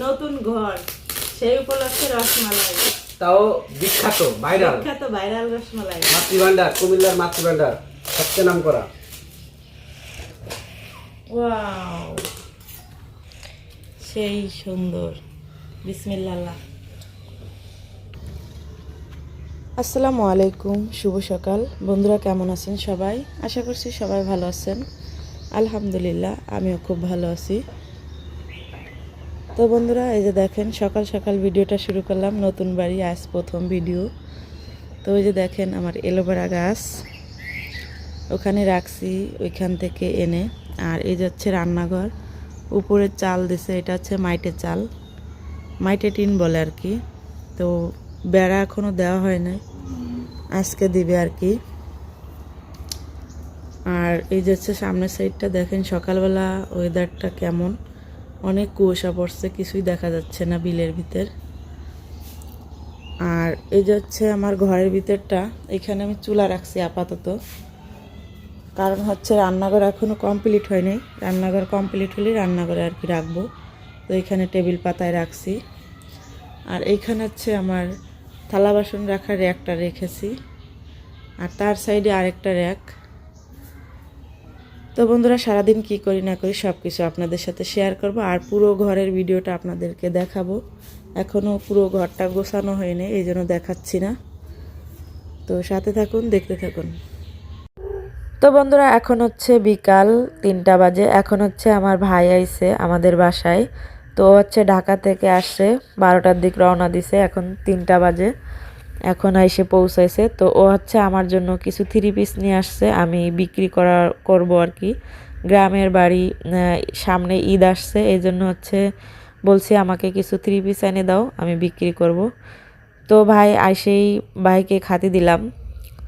নতুন ঘর সেই উপলক্ষে রসমালাই। তাও বিখ্যাত ভাইরাল রসমালাই। মাতৃভান্ডার, কুমিল্লার মাতৃভান্ডার সবচেয়ে নাম করা। ওয়াও, সেই সুন্দর। বিসমিল্লাহ। আসসালামু আলাইকুম, শুভ সকাল বন্ধুরা, কেমন আছেন সবাই? আশা করছি সবাই ভালো আছেন। আলহামদুলিল্লাহ, আমিও খুব ভালো আছি। তো বন্ধুরা, এই যে দেখেন সকাল সকাল ভিডিওটা শুরু করলাম। নতুন বাড়ি, আজ প্রথম ভিডিও। তো ওই যে দেখেন আমার এলোভেরা গাছ ওখানে রাখছি, ওইখান থেকে এনে। আর এই যে হচ্ছে রান্নাঘর, উপরে চাল দিছে, এটা হচ্ছে মাইটের চাল, মাইটে টিন বলে আর কি। তো বেড়া এখনও দেওয়া হয় না, আজকে দিবে আর কি। আর এই যে হচ্ছে সামনের সাইডটা দেখেন, সকালবেলা ওয়েদারটা কেমন, অনেক কুয়াশা পড়ছে, কিছুই দেখা যাচ্ছে না বিলের ভিতর। আর এই যে হচ্ছে আমার ঘরের ভিতরটা, এখানে আমি চুলা রাখছি আপাতত, কারণ হচ্ছে রান্নাঘর এখনও কমপ্লিট হয়নি। রান্নাঘর কমপ্লিট হলে রান্নাঘরে আর কি রাখবো। তো এখানে টেবিল পাতায় রাখছি। আর এইখানে হচ্ছে আমার থালা বাসন রাখার র্যাকটা রেখেছি, আর তার সাইডে আরেকটা র্যাক। তো বন্ধুরা, সারাদিন কি করি না করি সব কিছু আপনাদের সাথে শেয়ার করব, আর পুরো ঘরের ভিডিওটা আপনাদেরকে দেখাবো। এখনও পুরো ঘরটা গোছানো হয়নি, এই জন্য দেখাচ্ছি না। তো সাথে থাকুন, দেখতে থাকুন। তো বন্ধুরা, এখন হচ্ছে বিকাল 3টা বাজে। এখন হচ্ছে আমার ভাই আইছে আমাদের বাসায়। তো হচ্ছে ঢাকা থেকে আসছে, 12টার দিক রওনা দিছে, এখন 3টা বাজে, এখন এসে পৌঁছাইছে। তো ও হচ্ছে আমার জন্য কিছু 3 পিস নিয়ে আসছে, আমি বিক্রি করব আর কি। গ্রামের বাড়ি, সামনে ঈদ আসছে, এই জন্য হচ্ছে বলছি আমাকে কিছু 3 পিস এনে দাও, আমি বিক্রি করব। তো ভাই আইসেই ভাইকে খাতি দিলাম।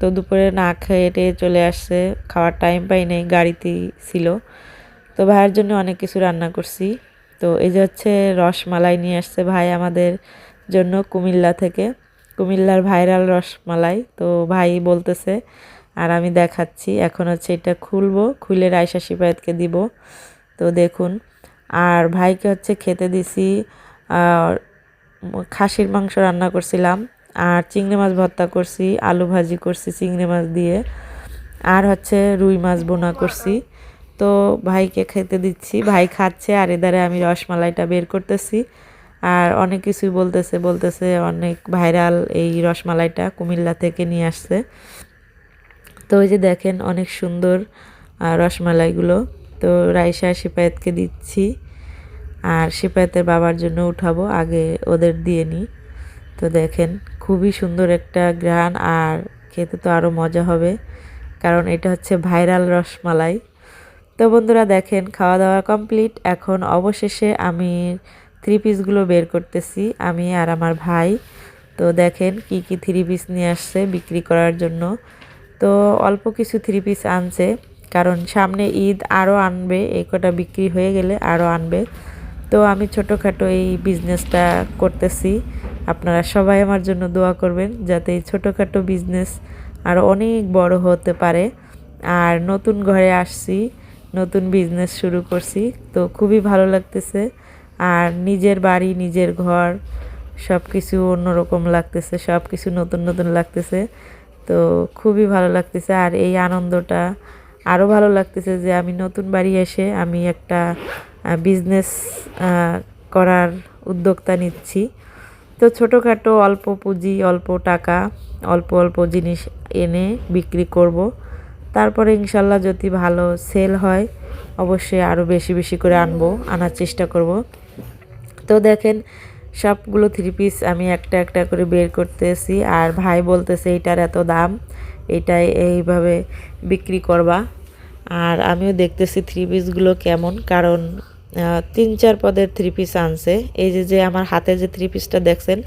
তো দুপুরে না খেয়ে টেয়ে চলে আসছে, খাওয়ার টাইম পাই নাই, গাড়িতেই ছিল। তো ভাইয়ের জন্য অনেক কিছু রান্না করছি। তো এই যে হচ্ছে রসমালাই নিয়ে আসছে ভাই আমাদের জন্য কুমিল্লা থেকে, কুমিল্লার ভাইরাল রসমালাই। তো ভাই বলতেছে, আর আমি দেখাচ্ছি। এখন হচ্ছে এটা খুলবো, খুলে রায়শা সিপায়াতকে দিব। তো দেখুন, আর ভাইকে হচ্ছে খেতে দিছি খাসির মাংস রান্না করছিলাম, আর চিংড়ি মাছ ভর্তা করছি, আলু ভাজি করছি চিংড়ি মাছ দিয়ে, আর হচ্ছে রুই মাছ বোনা করছি। তো ভাইকে খেতে দিচ্ছি, ভাই খাচ্ছে, আর এদারে আমি রসমালাইটা বের করতেছি। আর অনেক কিছুই বলতেছে অনেক ভাইরাল এই রসমালাইটা, কুমিল্লা থেকে নিয়ে আসছে। তো ওই যে দেখেন অনেক সুন্দর রসমালাইগুলো। তো রাইসা সিপায়াতকে দিচ্ছি, আর সিপায়াতের বাবার জন্য উঠাবো, আগে ওদের দিয়ে নিই। তো দেখেন খুবই সুন্দর একটা ঘ্রাণ, আর খেতে তো আরও মজা হবে, কারণ এটা হচ্ছে ভাইরাল রসমালাই। তো বন্ধুরা দেখেন, খাওয়া দাওয়া কমপ্লিট। এখন অবশেষে আমি 3 পিসগুলো বের করতেছি, আমি আর আমার ভাই। তো দেখেন কি কি 3 পিস নিয়ে আসছে বিক্রি করার জন্য। তো অল্প কিছু 3 পিস আনছে, কারণ সামনে ঈদ আরও আনবে, এই কটা বিক্রি হয়ে গেলে আরও আনবে। তো আমি ছোটোখাটো এই বিজনেসটা করতেছি, আপনারা সবাই আমার জন্য দোয়া করবেন, যাতে এই ছোটোখাটো বিজনেস আরও অনেক বড় হতে পারে। আর নতুন ঘরে আসছি, নতুন বিজনেস শুরু করছি, তো খুবই ভালো লাগতেছে। আর নিজের বাড়ি, নিজের ঘর, সব কিছু অন্যরকম লাগতেছে, সব কিছু নতুন নতুন লাগতেছে। তো খুবই ভালো লাগতেছে, আর এই আনন্দটা আরও ভালো লাগতেছে যে আমি নতুন বাড়ি এসে আমি একটা বিজনেস করার উদ্যোক্তা নিচ্ছি। তো ছোটোখাটো অল্প পুঁজি, অল্প টাকা, অল্প অল্প জিনিস এনে বিক্রি করব। তারপরে ইনশাল্লাহ যদি ভালো সেল হয়, অবশ্যই আরও বেশি বেশি করে আনার চেষ্টা করব। তো দেখেন সবগুলো 3 পিস আমি একটা একটা করে বের করতেছি, আর ভাই বলতেছে এইটার এত দাম, এইটাই এইভাবে বিক্রি করবা। আর আমিও দেখতেছি 3 পিসগুলো কেমন, কারণ 3-4 পদের 3 পিস আনছে। এই যে আমার হাতে যে 3 পিসটা দেখছেন,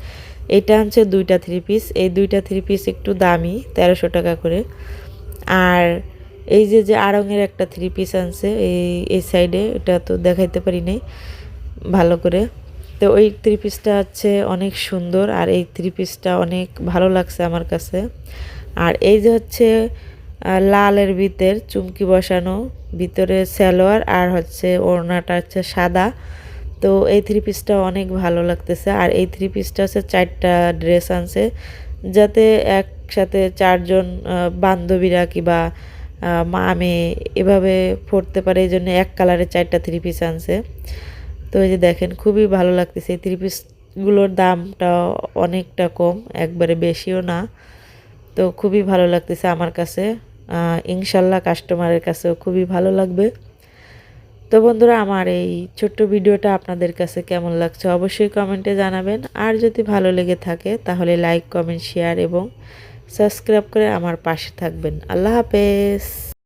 এটা আনছে 2টা 3 পিস। এই 2টা 3 পিস একটু দামি, 1300 টাকা করে। আর এই যে আড়ঙের একটা 3 পিস আনছে এই সাইডে, এটা তো দেখাইতে পারি নাই ভালো করে। তো ওই 3 পিসটা হচ্ছে অনেক সুন্দর, আর এই 3 পিসটা অনেক ভালো লাগছে আমার কাছে। আর এই যে হচ্ছে লালের ভিতর চুমকি বসানো, ভিতরে সালোয়ার, আর হচ্ছে ওড়নাটা হচ্ছে সাদা। তো এই থ্রি পিসটা অনেক ভালো লাগতেছে। আর এই থ্রি পিসটা হচ্ছে 4টা ড্রেস আনছে, যাতে একসাথে 4জন বান্ধবীরা কিংবা মা মেয়ে এভাবে পরতে পারে, এই জন্য এক কালারের 4টা থ্রি পিস আনছে। তো এই যে দেখেন খুবই ভালো লাগতেছে। এই থ্রি পিসগুলোর দামটা অনেকটা কম, একবারে বেশিও না। তো খুবই ভালো লাগতেছে আমার কাছে, ইনশাল্লাহ কাস্টমারের কাছেও খুবই ভালো লাগবে। তো বন্ধুরা, আমার এই ছোট্ট ভিডিওটা আপনাদের কাছে কেমন লাগছে অবশ্যই কমেন্টে জানাবেন। আর যদি ভালো লেগে থাকে তাহলে লাইক, কমেন্ট, শেয়ার এবং সাবস্ক্রাইব করে আমার পাশে থাকবেন। আল্লাহ হাফেজ।